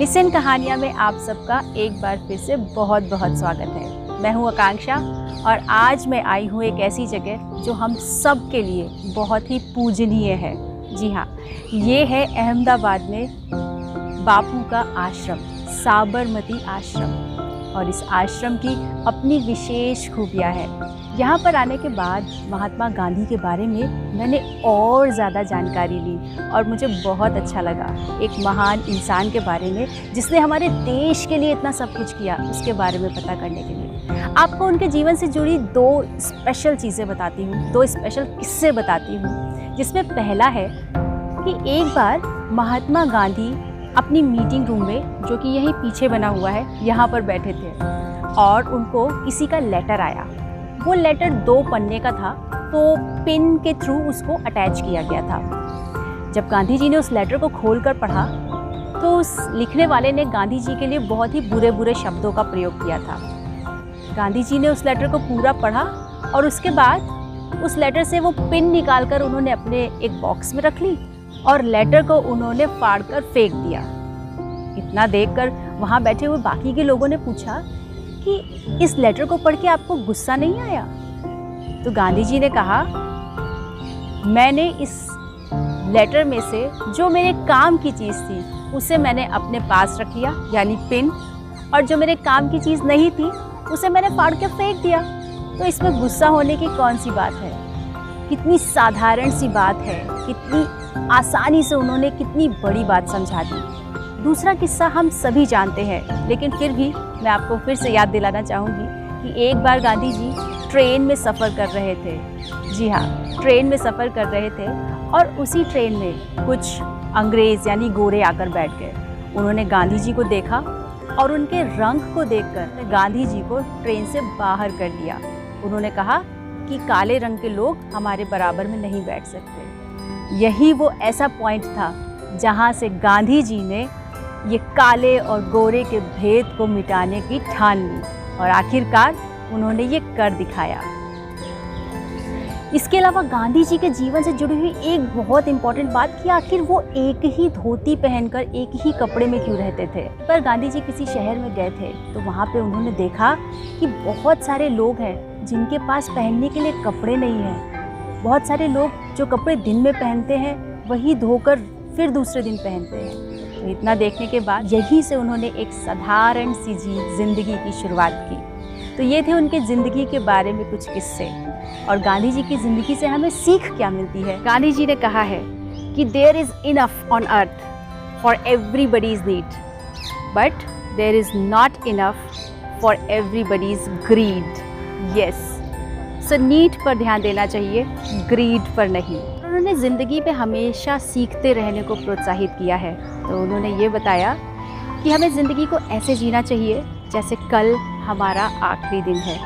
Listen कहानियाँ में आप सबका एक बार फिर से बहुत बहुत स्वागत है। मैं हूँ आकांक्षा और आज मैं आई हूँ एक ऐसी जगह जो हम सब के लिए बहुत ही पूजनीय है। जी हाँ, ये है अहमदाबाद में बापू का आश्रम, साबरमती आश्रम। और इस आश्रम की अपनी विशेष खूबियाँ हैं। यहाँ पर आने के बाद महात्मा गांधी के बारे में मैंने और ज़्यादा जानकारी ली और मुझे बहुत अच्छा लगा। एक महान इंसान के बारे में जिसने हमारे देश के लिए इतना सब कुछ किया, उसके बारे में पता करने के लिए आपको उनके जीवन से जुड़ी दो स्पेशल चीज़ें बताती हूँ, दो स्पेशल किस्से बताती हूँ। जिसमें पहला है कि एक बार महात्मा गांधी अपनी मीटिंग रूम में, जो कि यहीं पीछे बना हुआ है, यहाँ पर बैठे थे और उनको किसी का लेटर आया। वो लेटर 2 पन्ने का था, तो पिन के थ्रू उसको अटैच किया गया था। जब गांधी जी ने उस लेटर को खोलकर पढ़ा तो उस लिखने वाले ने गांधी जी के लिए बहुत ही बुरे बुरे शब्दों का प्रयोग किया था। गांधी जी ने उस लेटर को पूरा पढ़ा और उसके बाद उस लेटर से वो पिन निकालकर उन्होंने अपने एक बॉक्स में रख ली और लेटर को उन्होंने फाड़कर फेंक दिया। इतना देखकर वहाँ बैठे हुए बाकी के लोगों ने पूछा कि इस लेटर को पढ़ के आपको गुस्सा नहीं आया? तो गांधी जी ने कहा, मैंने इस लेटर में से जो मेरे काम की चीज़ थी उसे मैंने अपने पास रख लिया, यानी पिन, और जो मेरे काम की चीज़ नहीं थी उसे मैंने फाड़ के फेंक दिया। तो इसमें गुस्सा होने की कौन सी बात है? कितनी साधारण सी बात है, कितनी आसानी से उन्होंने कितनी बड़ी बात समझा दी। दूसरा किस्सा हम सभी जानते हैं, लेकिन फिर भी मैं आपको फिर से याद दिलाना चाहूँगी कि एक बार गांधी जी ट्रेन में सफ़र कर रहे थे। जी हाँ, ट्रेन में सफ़र कर रहे थे और उसी ट्रेन में कुछ अंग्रेज़ यानी गोरे आकर बैठ गए। उन्होंने गांधी जी को देखा और उनके रंग को देखकर गांधी जी को ट्रेन से बाहर कर दिया। उन्होंने कहा कि काले रंग के लोग हमारे बराबर में नहीं बैठ सकते। यही वो ऐसा पॉइंट था जहाँ से गांधी जी ने ये काले और गोरे के भेद को मिटाने की ठान ली और आखिरकार उन्होंने ये कर दिखाया। इसके अलावा गांधी जी के जीवन से जुड़ी हुई एक बहुत इम्पॉर्टेंट बात कि आखिर वो एक ही धोती पहनकर एक ही कपड़े में क्यों रहते थे। पर गांधी जी किसी शहर में गए थे तो वहाँ पे उन्होंने देखा कि बहुत सारे लोग हैं जिनके पास पहनने के लिए कपड़े नहीं हैं। बहुत सारे लोग जो कपड़े दिन में पहनते हैं वही धोकर फिर दूसरे दिन पहनते हैं। तो इतना देखने के बाद यहीं से उन्होंने एक साधारण सी जिंदगी की शुरुआत की। तो ये थे उनके ज़िंदगी के बारे में कुछ किस्से। और गांधी जी की ज़िंदगी से हमें सीख क्या मिलती है? गांधी जी ने कहा है कि there is enough on earth for everybody's need, but there is not enough for everybody's greed. Yes, so need पर ध्यान देना चाहिए, ग्रीड पर नहीं। उन्होंने ज़िंदगी में हमेशा सीखते रहने को प्रोत्साहित किया है। तो उन्होंने ये बताया कि हमें ज़िंदगी को ऐसे जीना चाहिए जैसे कल हमारा आखिरी दिन है,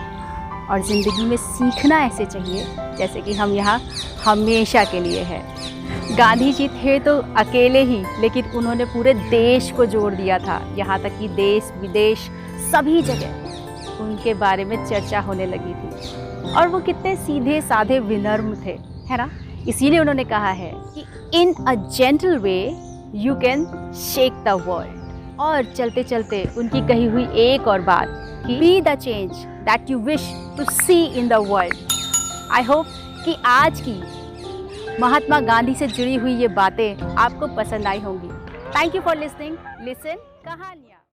और ज़िंदगी में सीखना ऐसे चाहिए जैसे कि हम यहाँ हमेशा के लिए हैं। गांधी जी थे तो अकेले ही, लेकिन उन्होंने पूरे देश को जोड़ दिया था। यहाँ तक कि देश विदेश सभी जगह उनके बारे में चर्चा होने लगी थी। और वो कितने सीधे साधे विनम्र थे, है ना? इसीलिए उन्होंने कहा है कि in a gentle way you can shake the world. और चलते चलते उनकी कही हुई एक और बात कि be the change that you wish to see in the world. I hope कि आज की महात्मा गांधी से जुड़ी हुई ये बातें आपको पसंद आई होंगी। Thank you for listening listen कहानियाँ।